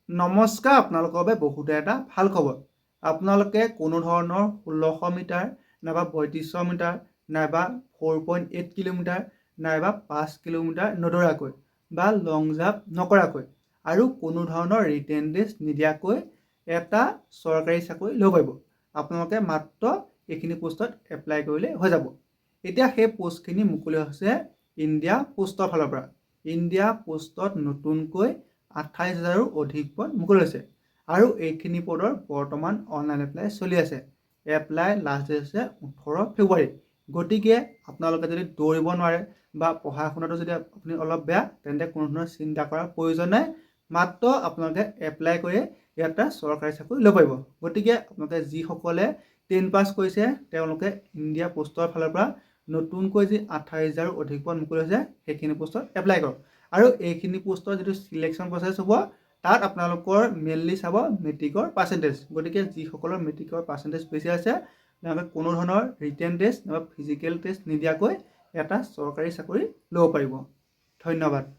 নমস্কাৰ, আপোনালোকৰ বাবে বহুতে এটা ভাল খবৰ। আপোনালোকে কোনো ধৰণৰ 1600 মিটাৰ নাইবা 3200 মিটাৰ নাইবা 4.8 কিলোমিটাৰ নাইবা 5 কিলোমিটাৰ নদৌৰাকৈ বা লং জাম্প নকৰাকৈ আৰু কোনো ধৰণৰ ৰিটেন টেষ্ট নিদিয়াকৈ এটা চৰকাৰী চাকৰি ল'ব পাৰিব। আপোনালোকে মাত্ৰ এইখিনি পোষ্টত এপ্লাই কৰিলে হৈ যাব। এতিয়া সেই পোষ্টখিনি মুকলি হৈছে ইণ্ডিয়া পোষ্টৰ ফালৰ পৰা। ইণ্ডিয়া পোষ্টত নতুনকৈ 28,000ৰো অধিক পদ মুকলি হৈছে আৰু এইখিনি পদৰ বৰ্তমান অনলাইন এপ্লাই চলি আছে। এপ্লাই লাষ্ট ডেট হৈছে 18 ফেব্ৰুৱাৰী। গতিকে আপোনালোকে যদি দৌৰিব নোৱাৰে বা পঢ়া শুনাটো যদি আপুনি অলপ বেয়া, তেন্তে কোনো ধৰণৰ চিন্তা কৰাৰ প্ৰয়োজন নাই। মাত্ৰ আপোনালোকে এপ্লাই কৰি এটা চৰকাৰী চাকৰি ল'ব পাৰিব। গতিকে আপোনালোকে যিসকলে 10 পাছ কৰিছে তেওঁলোকে ইণ্ডিয়া পোষ্টৰ ফালৰ পৰা নতুনকৈ যি 28,000ৰো অধিক পদ মুকলি হৈছে সেইখিনি পোষ্টত এপ্লাই কৰক। আৰু এইখিনি পোষ্টৰ যিটো চিলেকশ্যন প্ৰচেছ হ'ব তাত আপোনালোকৰ মেইনলি চাব মেট্ৰিকৰ পাৰ্চেণ্টেজ। গতিকে যিসকলৰ মেট্ৰিকৰ পাৰ্চেণ্টেজ বেছি আছে তেওঁলোকে কোনো ধৰণৰ ৰিটেন টেষ্ট নাইবা ফিজিকেল টেষ্ট নিদিয়াকৈ এটা চৰকাৰী চাকৰি ল'ব পাৰিব। ধন্যবাদ।